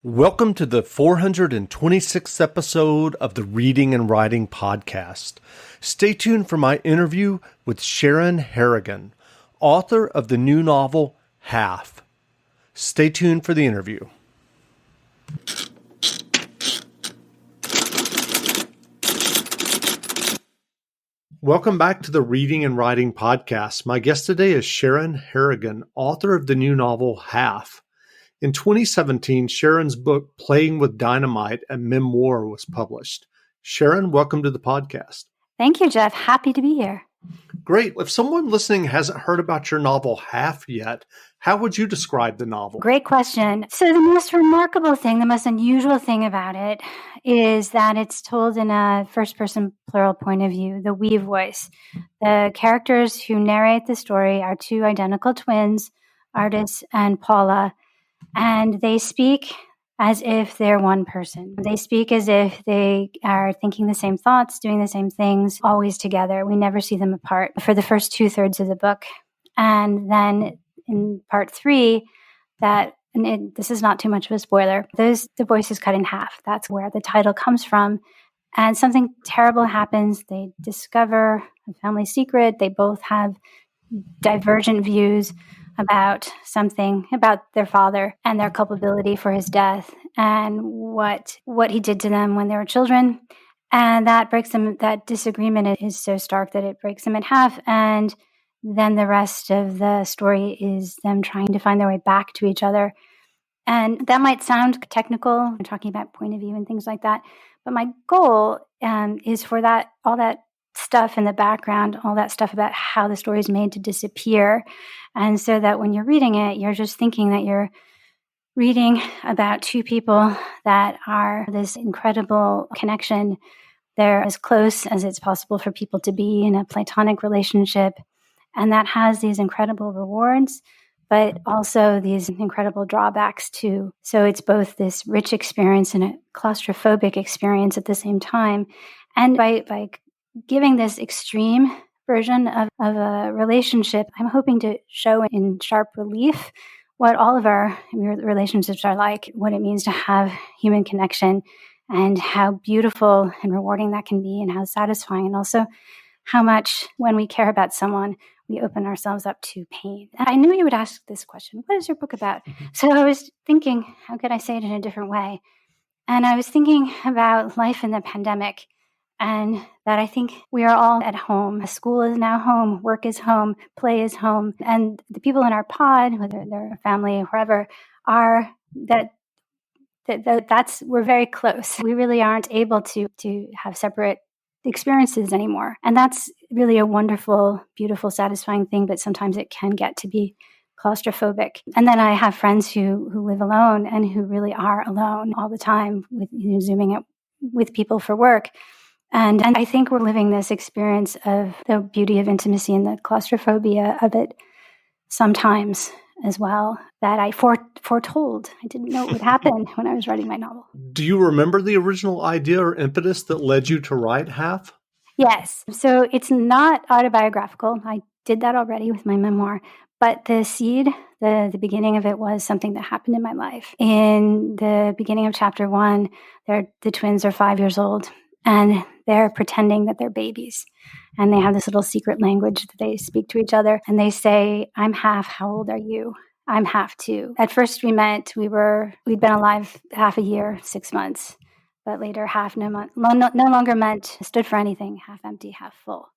Welcome to the 426th episode of the Reading and Writing Podcast. Stay tuned for my interview with Sharon Harrigan, author of the new novel, Half. Stay tuned for the interview. Welcome back to the Reading and Writing Podcast. My guest today is Sharon Harrigan, author of the new novel, Half. In 2017, Sharon's book, Playing with Dynamite, a memoir, was published. Sharon, welcome to the podcast. Thank you, Jeff. Happy to be here. Great. If someone listening hasn't heard about your novel, Half, yet, how would you describe the novel? Great question. So the most remarkable thing, the most unusual thing about it is that it's told in a first-person plural point of view, the we voice. The characters who narrate the story are two identical twins, Artis and Paula, and they speak as if they're one person. They speak as if they are thinking the same thoughts, doing the same things, always together. We never see them apart for the first 2/3 of the book. And then in part 3, this is not too much of a spoiler, the voice is cut in half. That's where the title comes from. And something terrible happens. They discover a family secret. They both have divergent views about something, about their father and their culpability for his death and what he did to them when they were children. And that breaks them, that disagreement is so stark that it breaks them in half. And then the rest of the story is them trying to find their way back to each other. And that might sound technical, I'm talking about point of view and things like that. But my goal is for all that stuff in the background, all that stuff about how the story is made to disappear. And so that when you're reading it, you're just thinking that you're reading about two people that are this incredible connection. They're as close as it's possible for people to be in a platonic relationship. And that has these incredible rewards, but also these incredible drawbacks too. So it's both this rich experience and a claustrophobic experience at the same time. And by giving this extreme version of a relationship, I'm hoping to show in sharp relief what all of our relationships are like, what it means to have human connection, and how beautiful and rewarding that can be, and how satisfying, and also how much, when we care about someone, we open ourselves up to pain. And I knew you would ask this question, what is your book about? So I was thinking, how could I say it in a different way? And I was thinking about life in the pandemic, and that I think we are all at home. School is now home, work is home, play is home. And the people in our pod, whether they're family or whoever, are we're very close. We really aren't able to have separate experiences anymore. And that's really a wonderful, beautiful, satisfying thing, but sometimes it can get to be claustrophobic. And then I have friends who live alone and who really are alone all the time with Zooming it with people for work. And I think we're living this experience of the beauty of intimacy and the claustrophobia of it sometimes as well, that I foretold. I didn't know it would happen when I was writing my novel. Do you remember the original idea or impetus that led you to write Half? Yes. So it's not autobiographical. I did that already with my memoir. But the seed, the beginning of it was something that happened in my life. In the beginning of chapter 1, the twins are 5 years old. And they're pretending that they're babies. And they have this little secret language that they speak to each other. And they say, I'm half, how old are you? I'm half too. At first we met, we'd been alive half a year, 6 months. But later half no longer stood for anything, half empty, half full.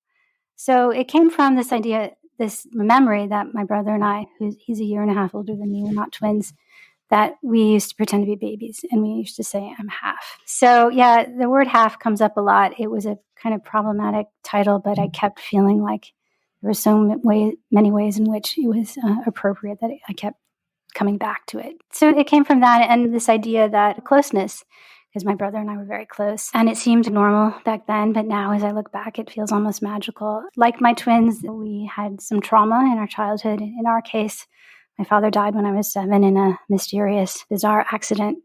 So it came from this idea, this memory that my brother and I, he's a year and a half older than me, we're not twins, that we used to pretend to be babies, and we used to say, I'm half. So yeah, the word half comes up a lot. It was a kind of problematic title, but I kept feeling like there were so many ways in which it was appropriate that I kept coming back to it. So it came from that and this idea that closeness, because my brother and I were very close, and it seemed normal back then, but now as I look back, it feels almost magical. Like my twins, we had some trauma in our childhood. In our case, my father died when I was 7 in a mysterious, bizarre accident.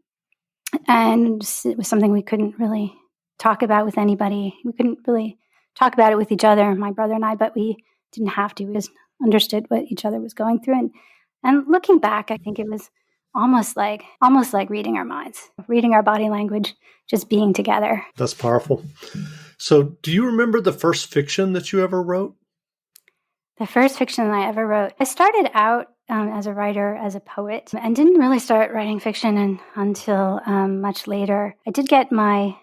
And it was something we couldn't really talk about with anybody. We couldn't really talk about it with each other, my brother and I, but we didn't have to. We just understood what each other was going through. And looking back, I think it was almost like reading our minds, reading our body language, just being together. That's powerful. So do you remember the first fiction that you ever wrote? The first fiction that I ever wrote, I started out as a writer, as a poet, and didn't really start writing fiction until much later. I did get my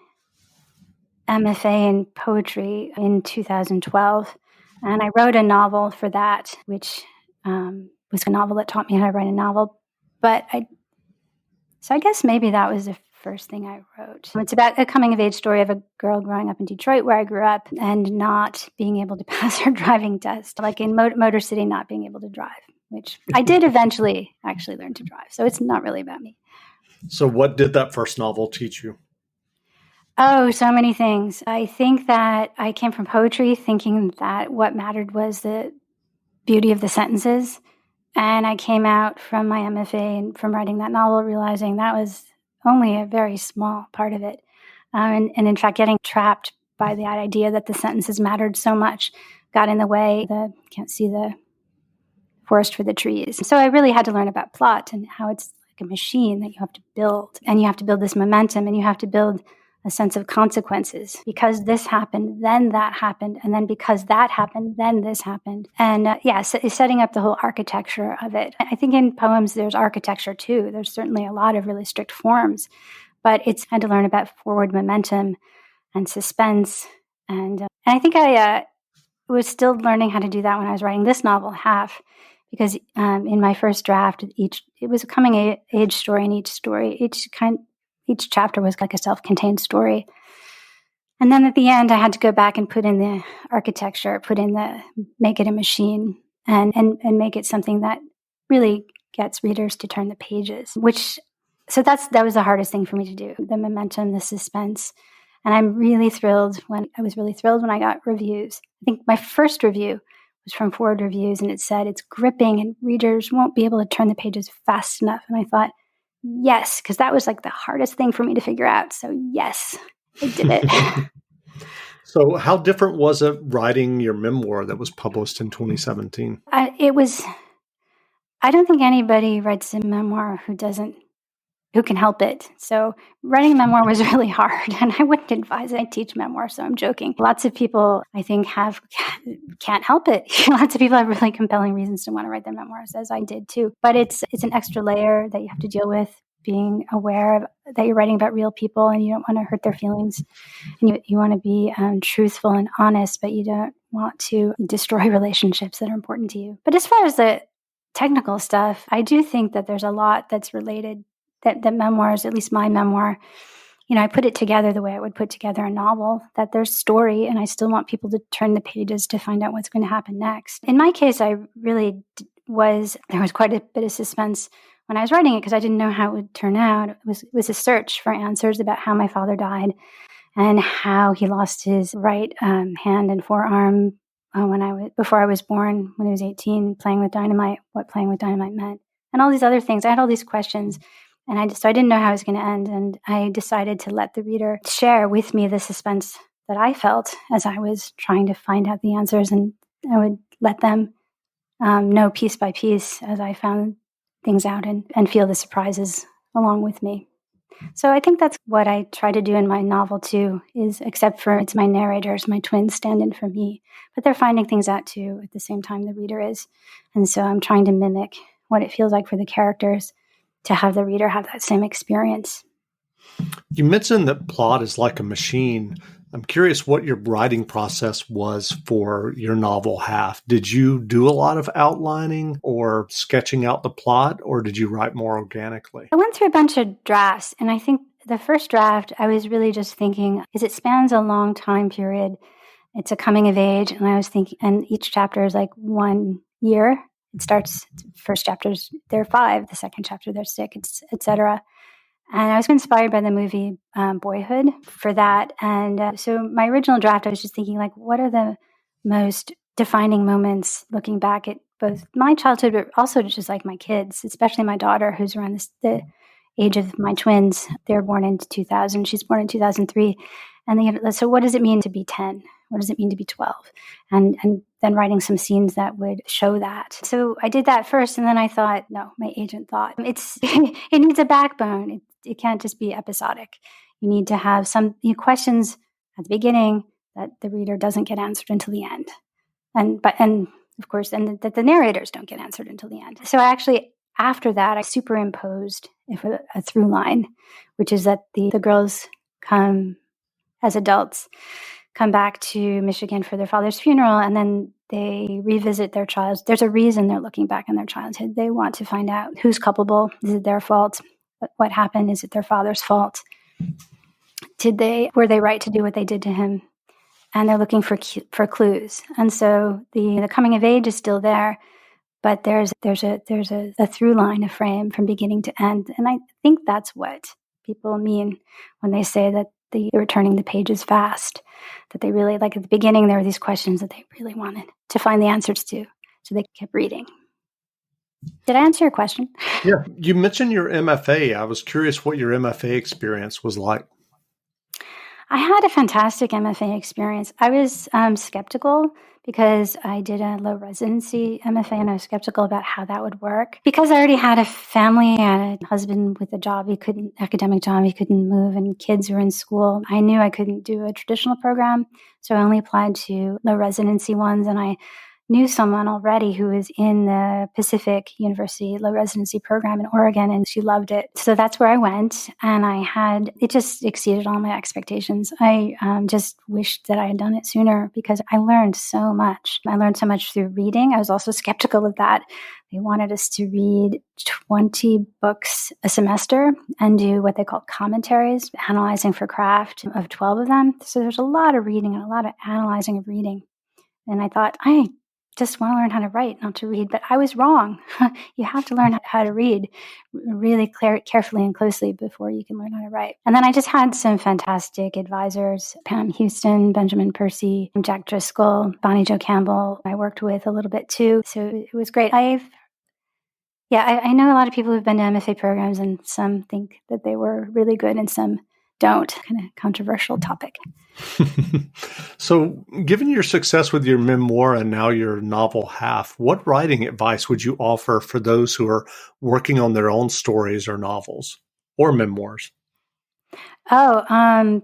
MFA in poetry in 2012, and I wrote a novel for that, which was a novel that taught me how to write a novel. So I guess maybe that was the first thing I wrote. It's about a coming-of-age story of a girl growing up in Detroit, where I grew up, and not being able to pass her driving test, like in Motor City, not being able to drive, which I did eventually actually learn to drive. So it's not really about me. So what did that first novel teach you? Oh, so many things. I think that I came from poetry thinking that what mattered was the beauty of the sentences. And I came out from my MFA and from writing that novel realizing that was only a very small part of it. And in fact, getting trapped by the idea that the sentences mattered so much got in the way. Can't see the forest for the trees. So I really had to learn about plot and how it's like a machine that you have to build. And you have to build this momentum, and you have to build a sense of consequences. Because this happened, then that happened. And then because that happened, then this happened. And setting up the whole architecture of it. I think in poems, there's architecture too. There's certainly a lot of really strict forms. But it's had to learn about forward momentum and suspense. And I think I was still learning how to do that when I was writing this novel, Half. Because in my first draft, it was a coming-age story, and each chapter was like a self-contained story. And then at the end, I had to go back and put in the architecture, make it a machine, and make it something that really gets readers to turn the pages. That was the hardest thing for me to do: the momentum, the suspense. And I was really thrilled when I got reviews. I think my first review was from Forward Reviews, and it said it's gripping and readers won't be able to turn the pages fast enough. And I thought, yes, because that was like the hardest thing for me to figure out. So yes, I did it. So how different was it writing your memoir that was published in 2017? I don't think anybody writes a memoir who can help it. So writing a memoir was really hard, and I wouldn't advise it. I teach memoir, so I'm joking. Lots of people, I think, can't help it. Lots of people have really compelling reasons to want to write their memoirs, as I did too. But it's an extra layer that you have to deal with, being aware of that you're writing about real people, and you don't want to hurt their feelings. And you want to be truthful and honest, but you don't want to destroy relationships that are important to you. But as far as the technical stuff, I do think that there's a lot that's related. That memoirs, at least my memoir, I put it together the way I would put together a novel, that there's story, and I still want people to turn the pages to find out what's going to happen next. In my case, there was quite a bit of suspense when I was writing it, because I didn't know how it would turn out. It was a search for answers about how my father died and how he lost his right hand and forearm before I was born, when he was 18, playing with dynamite, what playing with dynamite meant, and all these other things. I had all these questions. And I didn't know how it was going to end. And I decided to let the reader share with me the suspense that I felt as I was trying to find out the answers. And I would let them know piece by piece as I found things out, and feel the surprises along with me. So I think that's what I try to do in my novel too, except for it's my narrators, my twins stand in for me. But they're finding things out too at the same time the reader is. And so I'm trying to mimic what it feels like for the characters, to have the reader have that same experience. You mentioned that plot is like a machine. I'm curious what your writing process was for your novel Half. Did you do a lot of outlining or sketching out the plot, or did you write more organically? I went through a bunch of drafts, and I think the first draft, I was really just thinking, because it spans a long time period. It's a coming of age, and I was thinking, and each chapter is like 1 year. It starts, first chapters, there are 5. The second chapter, there's 6, etc. And I was inspired by the movie Boyhood for that. And so my original draft, I was just thinking, like, what are the most defining moments looking back at both my childhood, but also just like my kids, especially my daughter, who's around the age of my twins. They were born in 2000. She's born in 2003. And so what does it mean to be 10? What does it mean to be 12? And then writing some scenes that would show that. So I did that first, and then I thought, no, my agent thought, it needs a backbone. It can't just be episodic. You need to have some questions at the beginning that the reader doesn't get answered until the end. And of course, and that the narrators don't get answered until the end. So I actually, after that, I superimposed a through line, which is that the girls come as adults, come back to Michigan for their father's funeral, and then they revisit their childhood. There's a reason they're looking back on their childhood. They want to find out who's culpable. Is it their fault? What happened? Is it their father's fault? Were they right to do what they did to him? And they're looking for clues. And so the coming of age is still there, but there's a through line, a frame from beginning to end. And I think that's what people mean when they say that they were turning the pages fast, that they really, like at the beginning, there were these questions that they really wanted to find the answers to. So they kept reading. Did I answer your question? Yeah. You mentioned your MFA. I was curious what your MFA experience was like. I had a fantastic MFA experience. I was skeptical because I did a low residency MFA, and I was skeptical about how that would work. Because I already had a family and a husband with a job, academic job, he couldn't move, and kids were in school. I knew I couldn't do a traditional program, so I only applied to low residency ones, and I knew someone already who was in the Pacific University low residency program in Oregon, and she loved it. So that's where I went, and it just exceeded all my expectations. I just wished that I had done it sooner because I learned so much. I learned so much through reading. I was also skeptical of that. They wanted us to read 20 books a semester and do what they call commentaries, analyzing for craft of 12 of them. So there's a lot of reading and a lot of analyzing of reading. And I thought, I just want to learn how to write, not to read. But I was wrong. You have to learn how to read really carefully and closely before you can learn how to write. And then I just had some fantastic advisors, Pam Houston, Benjamin Percy, Jack Driscoll, Bonnie Jo Campbell, I worked with a little bit too. So it was great. I know a lot of people who've been to MFA programs, and some think that they were really good and some don't. Kind of controversial topic. So, given your success with your memoir and now your novel Half, what writing advice would you offer for those who are working on their own stories or novels or memoirs? There's a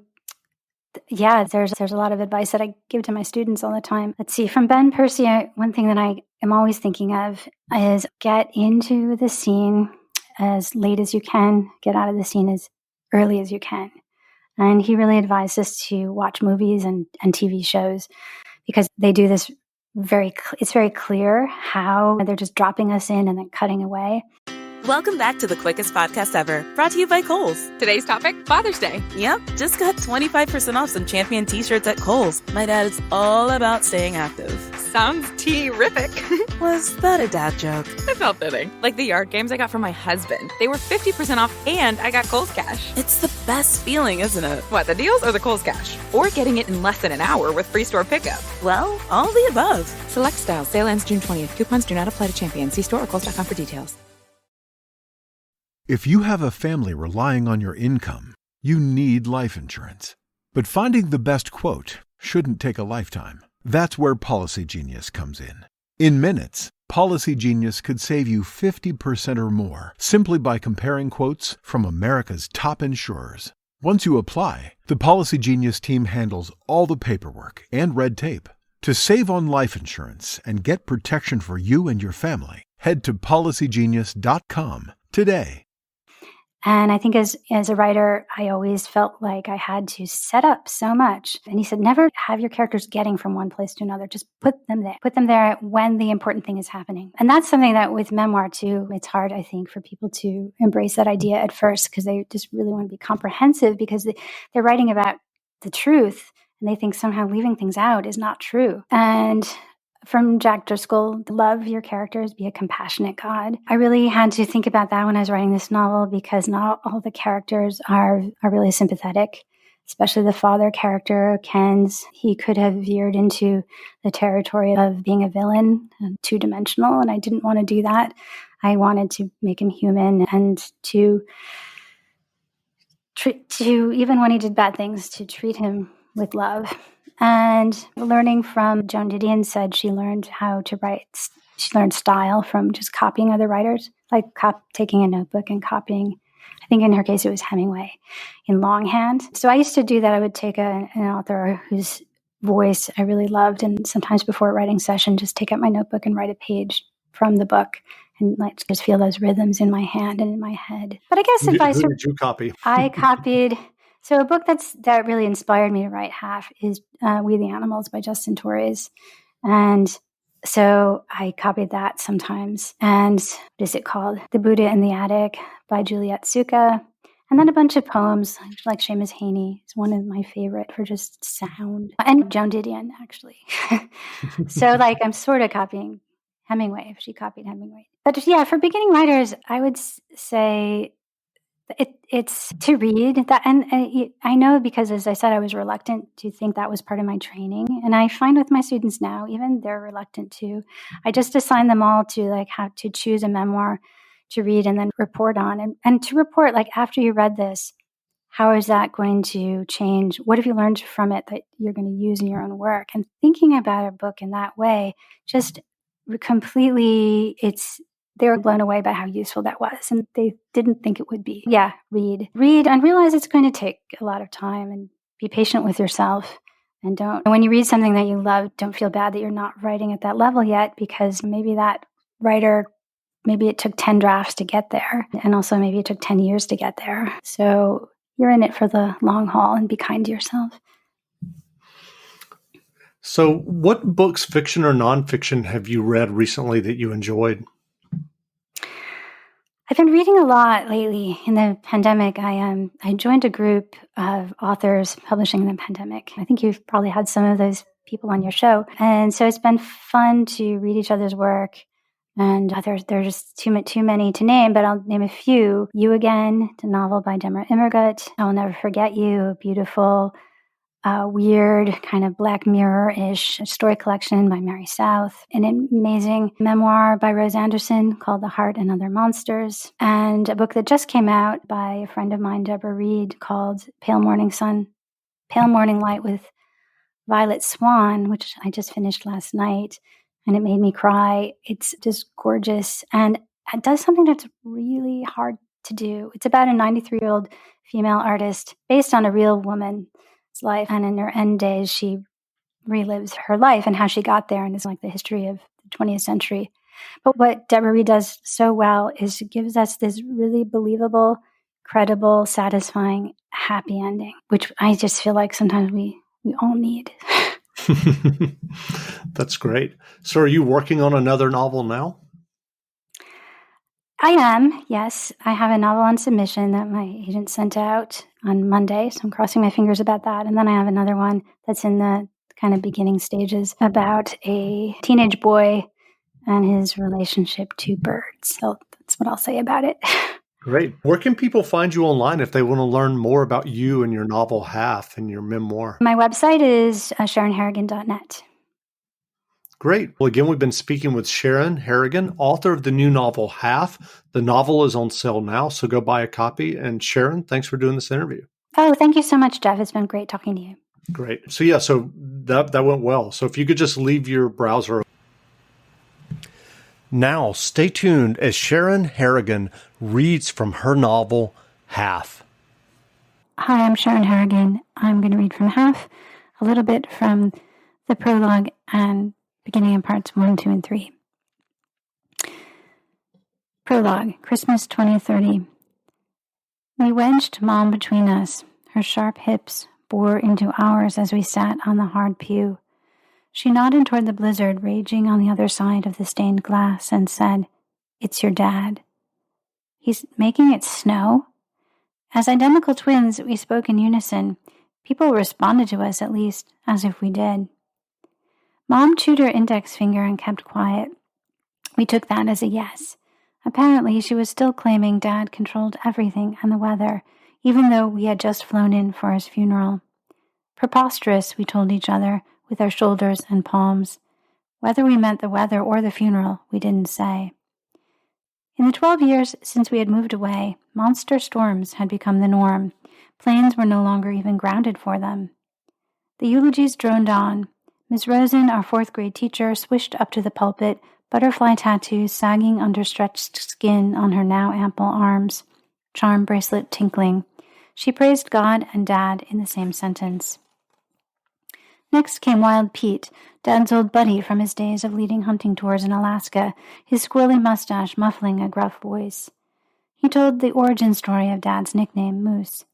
lot of advice that I give to my students all the time. Let's see, from Ben Percy, one thing that I am always thinking of is get into the scene as late as you can, get out of the scene as early as you can. And he really advised us to watch movies and TV shows because they do this it's very clear how they're just dropping us in and then cutting away. Welcome back to the quickest podcast ever, brought to you by Kohl's. Today's topic, Father's Day. Yep, just got 25% off some Champion t-shirts at Kohl's. My dad is all about staying active. Sounds terrific. Was that a dad joke? It felt fitting. Like the yard games I got from my husband. They were 50% off and I got Kohl's Cash. It's the best feeling, isn't it? What, the deals or the Kohl's Cash? Or getting it in less than an hour with free store pickup? Well, all the above. Select styles. Sale ends June 20th. Coupons do not apply to Champion. See store or Kohl's.com for details. If you have a family relying on your income, you need life insurance. But finding the best quote shouldn't take a lifetime. That's where Policy Genius comes in. In minutes, Policy Genius could save you 50% or more simply by comparing quotes from America's top insurers. Once you apply, the Policy Genius team handles all the paperwork and red tape. To save on life insurance and get protection for you and your family, head to policygenius.com today. And I think as a writer, I always felt like I had to set up so much. And he said, never have your characters getting from one place to another. Just put them there. Put them there when the important thing is happening. And that's something that with memoir too, it's hard, I think, for people to embrace that idea at first because they just really want to be comprehensive because they're writing about the truth and they think somehow leaving things out is not true. And from Jack Driscoll, love your characters, be a compassionate God. I really had to think about that when I was writing this novel because not all the characters are really sympathetic, especially the father character, Ken's. He could have veered into the territory of being a villain and two-dimensional, and I didn't want to do that. I wanted to make him human and to even when he did bad things, to treat him with love. And learning from Joan Didion said she learned how to write. She learned style from just copying other writers, like taking a notebook and copying. I think in her case it was Hemingway in longhand. So I used to do that. I would take an author whose voice I really loved, and sometimes before a writing session, just take out my notebook and write a page from the book and like just feel those rhythms in my hand and in my head. But I guess Who did you copy? I copied. So a book that really inspired me to write Half is We the Animals by Justin Torres. And so I copied that sometimes. And what is it called? The Buddha in the Attic by Juliet Suka. And then a bunch of poems like Seamus Heaney is one of my favorite for just sound. And Joan Didion, actually. So like I'm sort of copying Hemingway if she copied Hemingway. But yeah, for beginning writers, I would say it's to read that. And I know because, as I said, I was reluctant to think that was part of my training. And I find with my students now, even they're reluctant to. I just assign them all to like how to choose a memoir to read and then report on. And to report, like after you read this, how is that going to change? What have you learned from it that you're going to use in your own work? And thinking about a book in that way, just completely, they were blown away by how useful that was, and they didn't think it would be. Yeah, read, and realize it's going to take a lot of time, and be patient with yourself. And when you read something that you love, don't feel bad that you're not writing at that level yet, because maybe that writer, maybe it took 10 drafts to get there, and also maybe it took 10 years to get there. So you're in it for the long haul, and be kind to yourself. So what books, fiction or nonfiction, have you read recently that you enjoyed? I've been reading a lot lately. In the pandemic, I joined a group of authors publishing in the pandemic. I think you've probably had some of those people on your show. And so it's been fun to read each other's work. And there's too many to name, but I'll name a few. You Again, a novel by Demra Immergut. I Will Never Forget You, a beautiful, weird, kind of Black Mirror-ish story collection by Mary South, an amazing memoir by Rose Anderson called The Heart and Other Monsters, and a book that just came out by a friend of mine, Deborah Reed, called Pale Morning Light with Violet Swan, which I just finished last night, and it made me cry. It's just gorgeous, and it does something that's really hard to do. It's about a 93-year-old female artist based on a real woman's life, and in her end days she relives her life and how she got there, and it's like the history of the 20th century. But what Deborah Reed does so well is she gives us this really believable, credible, satisfying, happy ending, which I just feel like sometimes we all need. That's great. So are you working on another novel now? I am, yes. I have a novel on submission that my agent sent out on Monday, so I'm crossing my fingers about that. And then I have another one that's in the kind of beginning stages about a teenage boy and his relationship to birds. So that's what I'll say about it. Great. Where can people find you online if they want to learn more about you and your novel Half and your memoir? My website is SharonHarrigan.net. Great. Well, again, we've been speaking with Sharon Harrigan, author of the new novel Half. The novel is on sale now, so go buy a copy. And Sharon, thanks for doing this interview. Oh, thank you so much, Jeff. It's been great talking to you. Great. So yeah, so that went well. So if you could just leave your browser open. Now, stay tuned as Sharon Harrigan reads from her novel Half. Hi, I'm Sharon Harrigan. I'm going to read from Half, a little bit from the prologue and beginning in parts 1, 2, and 3. Prologue, Christmas 2030. We wedged Mom between us. Her sharp hips bore into ours as we sat on the hard pew. She nodded toward the blizzard raging on the other side of the stained glass and said, "It's your dad." "He's making it snow?" As identical twins, we spoke in unison. People responded to us, at least, as if we did. Mom chewed her index finger and kept quiet. We took that as a yes. Apparently, she was still claiming Dad controlled everything and the weather, even though we had just flown in for his funeral. Preposterous, we told each other, with our shoulders and palms. Whether we meant the weather or the funeral, we didn't say. In the 12 years since we had moved away, monster storms had become the norm. Planes were no longer even grounded for them. The eulogies droned on. Miss Rosen, our fourth-grade teacher, swished up to the pulpit, butterfly tattoos sagging under stretched skin on her now ample arms, charm bracelet tinkling. She praised God and Dad in the same sentence. Next came Wild Pete, Dad's old buddy from his days of leading hunting tours in Alaska, his squirrely mustache muffling a gruff voice. He told the origin story of Dad's nickname, Moose.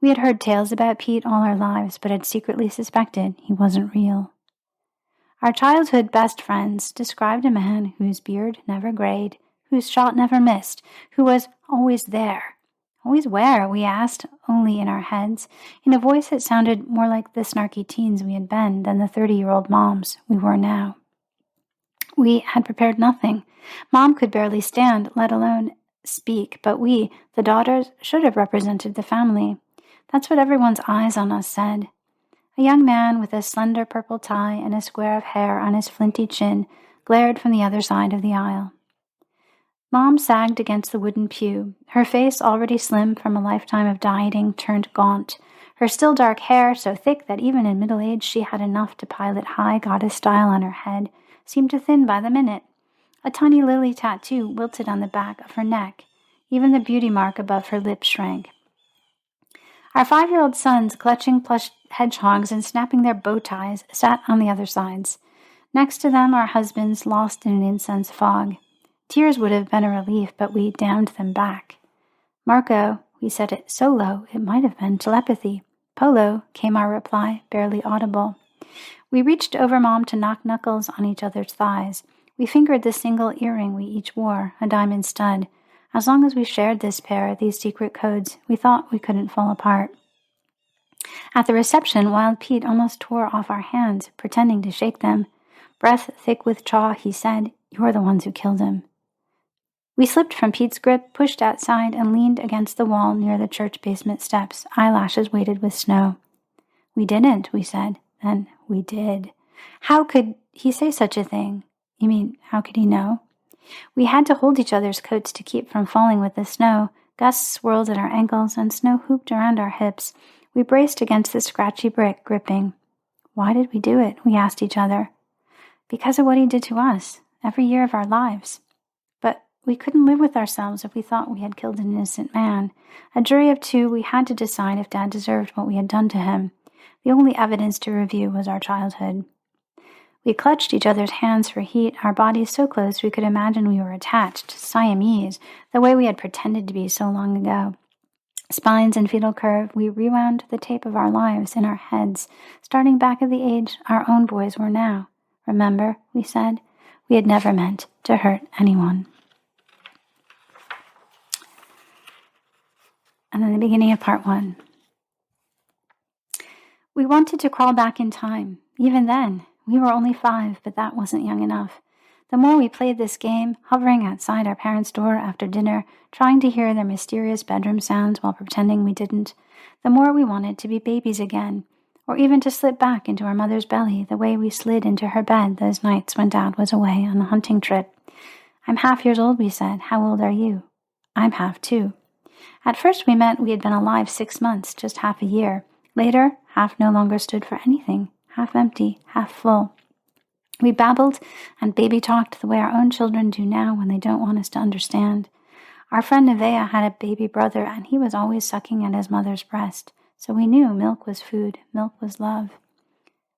We had heard tales about Pete all our lives, but had secretly suspected he wasn't real. Our childhood best friends described a man whose beard never grayed, whose shot never missed, who was always there. Always where, we asked, only in our heads, in a voice that sounded more like the snarky teens we had been than the 30-year-old moms we were now. We had prepared nothing. Mom could barely stand, let alone speak, but we, the daughters, should have represented the family. That's what everyone's eyes on us said. A young man with a slender purple tie and a square of hair on his flinty chin glared from the other side of the aisle. Mom sagged against the wooden pew, her face already slim from a lifetime of dieting turned gaunt, her still dark hair so thick that even in middle age she had enough to pilot high goddess style on her head, seemed to thin by the minute. A tiny lily tattoo wilted on the back of her neck. Even the beauty mark above her lips shrank. Our 5-year-old sons, clutching plush hedgehogs and snapping their bow ties, sat on the other sides. Next to them, our husbands, lost in an incense fog. Tears would have been a relief, but we damned them back. Marco, we said it so low it might have been telepathy. Polo, came our reply, barely audible. We reached over Mom to knock knuckles on each other's thighs. We fingered the single earring we each wore, a diamond stud. As long as we shared this pair, these secret codes, we thought we couldn't fall apart. At the reception, Wild Pete almost tore off our hands, pretending to shake them. Breath thick with chaw, he said, "You're the ones who killed him." We slipped from Pete's grip, pushed outside, and leaned against the wall near the church basement steps, eyelashes weighted with snow. "We didn't," we said. Then we did. How could he say such a thing? You mean, how could he know? We had to hold each other's coats to keep from falling with the snow. Gusts swirled at our ankles, and snow hooped around our hips. We braced against the scratchy brick, gripping. Why did we do it? We asked each other. Because of what he did to us, every year of our lives. But we couldn't live with ourselves if we thought we had killed an innocent man. A jury of 2, we had to decide if Dad deserved what we had done to him. The only evidence to review was our childhood. We clutched each other's hands for heat, our bodies so close we could imagine we were attached, Siamese, the way we had pretended to be so long ago. Spines in fetal curve, we rewound the tape of our lives in our heads, starting back at the age our own boys were now. Remember, we said, we had never meant to hurt anyone. And then the beginning of part 1. We wanted to crawl back in time. Even then, we were only 5, but that wasn't young enough. The more we played this game, hovering outside our parents' door after dinner, trying to hear their mysterious bedroom sounds while pretending we didn't, the more we wanted to be babies again, or even to slip back into our mother's belly the way we slid into her bed those nights when Dad was away on a hunting trip. "I'm half years old," we said. "How old are you?" "I'm half, too." At first we meant we had been alive 6 months, just half a year. Later, half no longer stood for anything, half empty, half full. We babbled and baby-talked the way our own children do now when they don't want us to understand. Our friend Nevaeh had a baby brother, and he was always sucking at his mother's breast, so we knew milk was food, milk was love.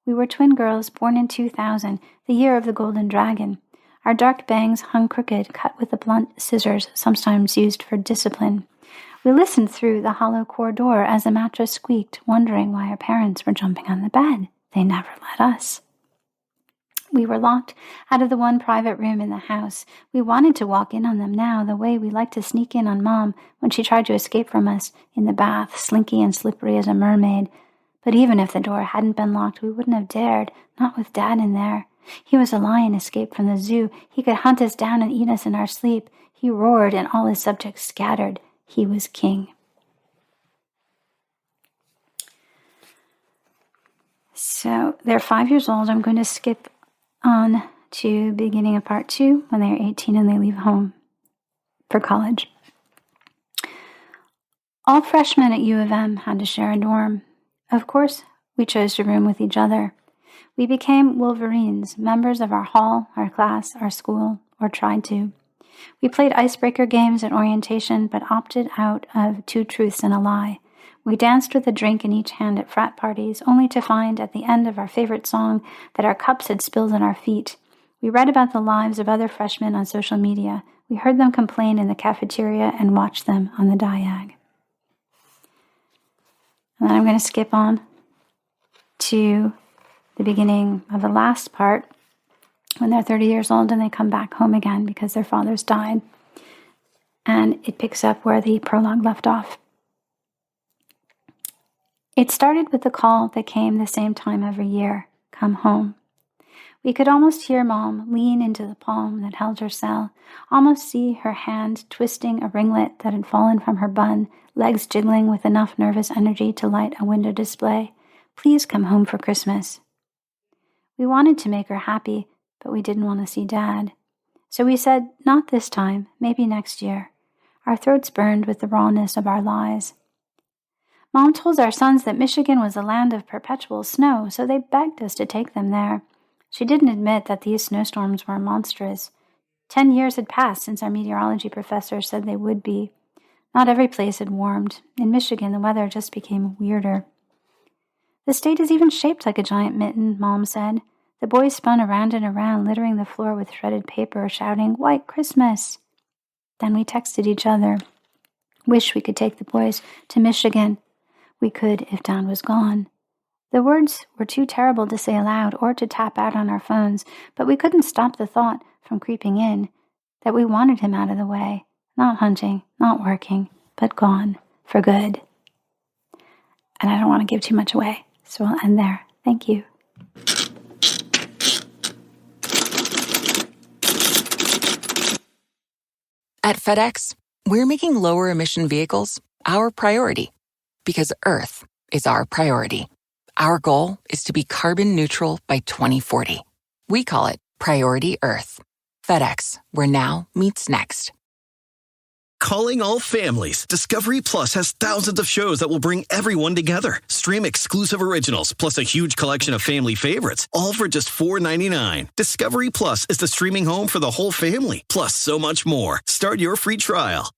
We were twin girls born in 2000, the year of the Golden Dragon. Our dark bangs hung crooked, cut with the blunt scissors sometimes used for discipline. We listened through the hollow core door as the mattress squeaked, wondering why our parents were jumping on the bed. They never let us. We were locked out of the one private room in the house. We wanted to walk in on them now, the way we liked to sneak in on Mom when she tried to escape from us in the bath, slinky and slippery as a mermaid. But even if the door hadn't been locked, we wouldn't have dared, not with Dad in there. He was a lion escaped from the zoo. He could hunt us down and eat us in our sleep. He roared and all his subjects scattered. He was king. So they're 5 years old. I'm going to skip on to beginning of part 2 when they're 18 and they leave home for college. All freshmen at U of M had to share a dorm. Of course, We chose to room with each other. We became Wolverines, members of our hall, our class, our school, or tried to. We played icebreaker games at orientation, but opted out of 2 truths and a lie. We danced with a drink in each hand at frat parties, only to find at the end of our favorite song that our cups had spilled on our feet. We read about the lives of other freshmen on social media. We heard them complain in the cafeteria and watched them on the diag. And then I'm going to skip on to the beginning of the last part, when they're 30 years old and they come back home again because their fathers died. And it picks up where the prologue left off. It started with the call that came the same time every year, come home. We could almost hear Mom lean into the palm that held her cell, almost see her hand twisting a ringlet that had fallen from her bun, legs jiggling with enough nervous energy to light a window display. Please come home for Christmas. We wanted to make her happy, but we didn't want to see Dad. So we said, not this time, maybe next year. Our throats burned with the rawness of our lies. Mom told our sons that Michigan was a land of perpetual snow, so they begged us to take them there. She didn't admit that these snowstorms were monstrous. 10 years had passed since our meteorology professor said they would be. Not every place had warmed. In Michigan, the weather just became weirder. The state is even shaped like a giant mitten, Mom said. The boys spun around and around, littering the floor with shredded paper, shouting, "White Christmas!" Then we texted each other. Wish we could take the boys to Michigan. We could if Don was gone. The words were too terrible to say aloud or to tap out on our phones, but we couldn't stop the thought from creeping in that we wanted him out of the way, not hunting, not working, but gone for good. And I don't want to give too much away, so I'll end there. Thank you. At FedEx, we're making lower emission vehicles our priority because Earth is our priority. Our goal is to be carbon neutral by 2040. We call it Priority Earth. FedEx, where now meets next. Calling all families, Discovery Plus has thousands of shows that will bring everyone together. Stream exclusive originals, plus a huge collection of family favorites, all for just $4.99. Discovery Plus is the streaming home for the whole family, plus so much more. Start your free trial